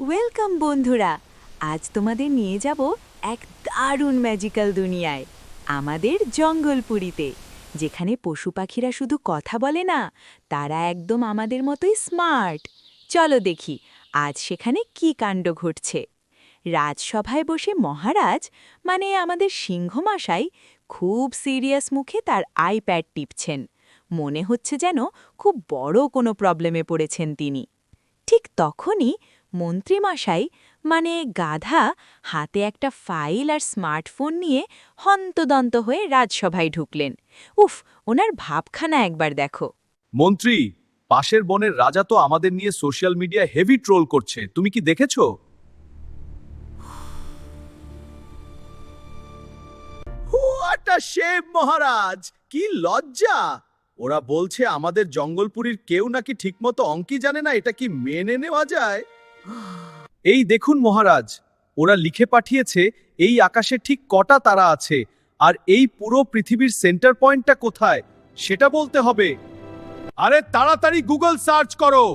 Welcome বন্ধুরা। আজ তোমাদের নিয়ে যাব এক দারুণ ম্যাজিক্যাল দুনিয়ায়, আমাদের জঙ্গলপুরীতে, যেখানে পশু পাখিরা শুধু কথা বলে না, তারা একদম আমাদের মতোই স্মার্ট। চলো দেখি আজ সেখানে কি কাণ্ড ঘটছে। রাজসভায় বসে মহারাজ, মানে আমাদের সিংহমশাই, খুব সিরিয়াস মুখে তার আইপ্যাড টিপছেন। মনে হচ্ছে যেন খুব বড় কোনো প্রবলেমে পড়েছেন তিনি। ঠিক তখনই মন্ত্রীমশাই, মানে গাধা, হাতে একটা ফাইল আর স্মার্টফোন নিয়ে হন্তদন্ত হয়ে রাজসভায় ঢুকলেন। উফ, ওনার ভাবখানা একবার দেখো। মন্ত্রী, পাশের বনের রাজা তো আমাদের নিয়ে সোশ্যাল মিডিয়া হেভি ট্রোল করছে, তুমি কি দেখেছো? হোয়াট আ শেম মহারাজ, কি লজ্জা! ওরা বলছে আমাদের জঙ্গলপুরীর কেউ নাকি ঠিকমতো অঙ্কই জানে না, এটা কি মেনে নেওয়া যায়? এই দেখুন মহারাজ, ওরা লিখে পাঠিয়েছে এই আকাশে ঠিক কটা তারা আছে, আর এই পুরো পৃথিবীর সেন্টার পয়েন্টটা কোথায় সেটা বলতে হবে। আরে তাড়াতাড়ি গুগল সার্চ করো,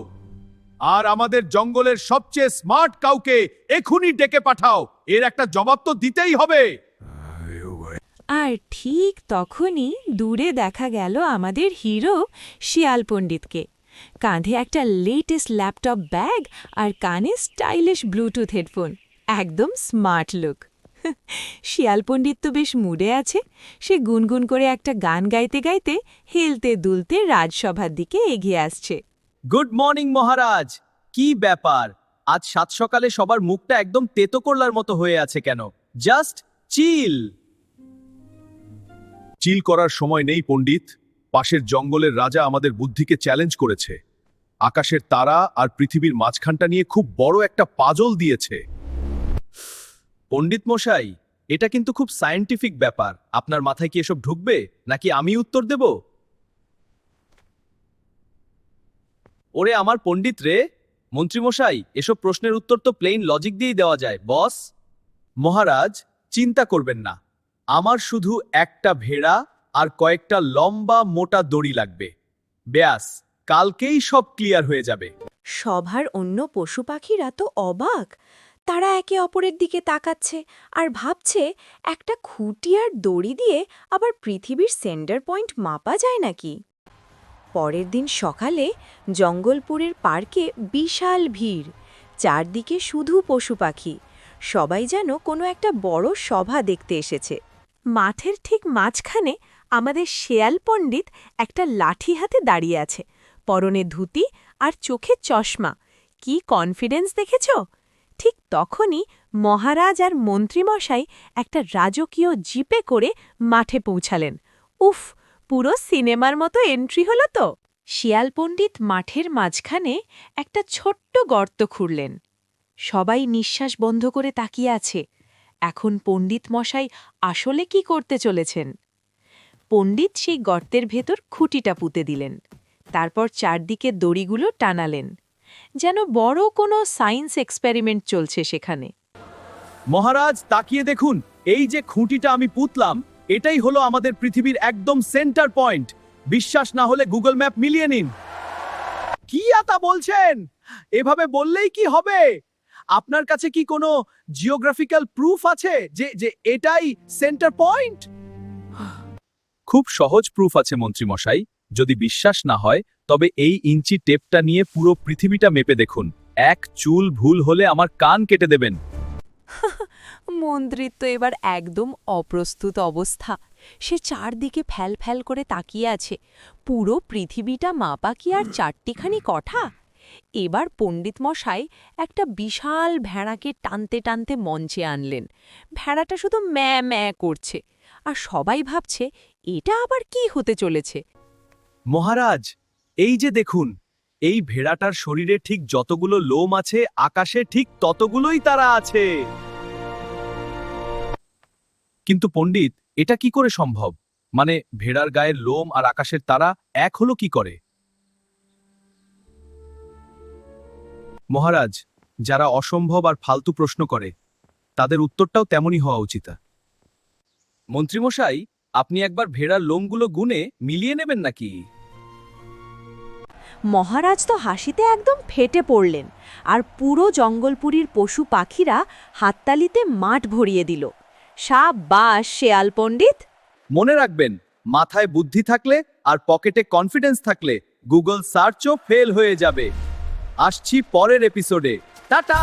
আর আমাদের জঙ্গলের সবচেয়ে স্মার্ট কাউকে এখনই ডেকে পাঠাও, এর একটা জবাব তো দিতেই হবে। আর ঠিক তখনই দূরে দেখা গেল আমাদের হিরো শিয়াল পণ্ডিতকে। কাঁধে একটা লেটেস্ট ল্যাপটপ ব্যাগ আর কানে স্টাইলিশ ব্লুটুথ হেডফোন, একদম স্মার্ট লুক। শিয়াল পণ্ডিত তো বেশ মুডে আছে। সে গুনগুন করে একটা গান গাইতে গাইতে হেলতে দুলতে রাজসভার দিকে এগিয়ে আসছে। গুড মর্নিং মহারাজ, কি ব্যাপার? আজ সাত সকালে সবার মুখটা একদম তেতো করলার মতো হয়ে আছে কেন? Just chill. চিল করার সময় নেই পণ্ডিত। পাশের জঙ্গলের রাজা আমাদের বুদ্ধিকে চ্যালেঞ্জ করেছে। আকাশের তারা আর পৃথিবীর মাঝখানটা নিয়ে খুব বড় একটা পাজল দিয়েছে। পণ্ডিত মশাই, এটা কিন্তু খুব সায়েন্টিফিক ব্যাপার, আপনার মাথায় কি এসব ঢুকবে, নাকি আমি উত্তর দেব? ওরে আমার পণ্ডিত রে, মন্ত্রীমশাই, এসব প্রশ্নের উত্তর তো প্লেন লজিক দিয়েই দেওয়া যায় বস। মহারাজ, চিন্তা করবেন না, আমার শুধু একটা ভেড়া আর কয়েকটা লম্বা মোটা দড়ি লাগবে, ব্যাস, কালকেই সব ক্লিয়ার হয়ে যাবে। সভার অন্য পশু পাখিরা তো অবাক। তারা একে অপরের দিকে তাকাচ্ছে আর ভাবছে, একটা খুঁটি আর দড়ি দিয়ে আবার পৃথিবীর সেন্টার পয়েন্ট মাপা যায় নাকি। পরের দিন সকালে জঙ্গলপুরের পার্কে বিশাল ভিড়, চারদিকে শুধু পশু পাখি। সবাই যেন কোনো একটা বড় সভা দেখতে এসেছে। মাঠের ঠিক মাঝখানে আমাদের শেয়াল পণ্ডিত একটা লাঠি হাতে দাঁড়িয়ে আছে, পরনে ধুতি আর চোখে চশমা। কি কনফিডেন্স দেখেছ! ঠিক তখনই মহারাজ আর মন্ত্রীমশাই একটা রাজকীয় জিপে করে মাঠে পৌঁছালেন। উফ, পুরো সিনেমার মতো এন্ট্রি হলো তো! শিয়াল পণ্ডিত মাঠের মাঝখানে একটা ছোট্ট গর্ত খুঁড়লেন। সবাই নিঃশ্বাস বন্ধ করে তাকিয়ে আছে। এখন পণ্ডিত মশাই আসলে কি করতে চলেছেন? পণ্ডিত সেই গর্তের ভেতর খুঁটিটা পুঁতে দিলেন, তারপর চারদিকে দড়িগুলো টানালেন, যেন বড় কোনো সায়েন্স এক্সপেরিমেন্ট চলছে সেখানে। মহারাজ, তাকিয়ে দেখুন, এই যে খুঁটিটা আমি পুঁতলাম, এটাই হলো আমাদের পৃথিবীর একদম সেন্টার পয়েন্ট। বিশ্বাস না হলে গুগল ম্যাপ মিলিয়ে নিন। কি আতা বলছেন? এভাবে বললেই কি হবে? আপনার কাছে কি কোনো জিওগ্রাফিক্যাল প্রুফ আছে যে যে এটাই সেন্টার পয়েন্ট? খুব সহজ প্রুফ আছে মন্ত্রীমশাই, যদি বিশ্বাস না হয় তবে এই ইঞ্চি টেপটা নিয়ে পুরো পৃথিবীটা মেপে দেখুন, এক চুল ভুল হলে আমার কান কেটে দেবেন। মন্ত্রীর তো এবার একদম অপ্রস্তুত অবস্থা। সে চারদিকে ফ্যাল ফ্যাল করে তাকিয়ে আছে। পুরো পৃথিবীটা মাপা কি আর চারটিখানি কথা? এবার পণ্ডিত মশাই একটা বিশাল ভেড়াকে টানতে টানতে মঞ্চে আনলেন। ভেড়াটা শুধু ম্যা ম্যা করছে, আর সবাই ভাবছে এটা আবার কি হতে চলেছে। মহারাজ, এই যে দেখুন, এই ভেড়াটার শরীরে ঠিক যতগুলো লোম আছে, আকাশে ঠিক ততগুলোই তারা আছে। কিন্তু পণ্ডিত, এটা কি করে সম্ভব? মানে ভেড়ার গায়ের লোম আর আকাশের তারা এক হলো কি করে? মহারাজ, যারা অসম্ভব আর ফালতু প্রশ্ন করে, তাদের উত্তরটাও তেমনই হওয়া উচিত। মন্ত্রীমশাই, আপনি একবার ভেড়ার লোমগুলো গুনে মিলিয়ে নেবেন নাকি? মহারাজ তো হাসিতে একদম ফেটে পড়লেন আর পুরো জঙ্গলপুরীর পশু পাখিরা হাততালিতে মাঠ ভরিয়ে দিল। সাব্বাস শেয়াল পণ্ডিত। মনে রাখবেন, মাথায় বুদ্ধি থাকলে আর পকেটে কনফিডেন্স থাকলে গুগল সার্চও ফেল হয়ে যাবে। আসছি পরের এপিসোডে। টাটা।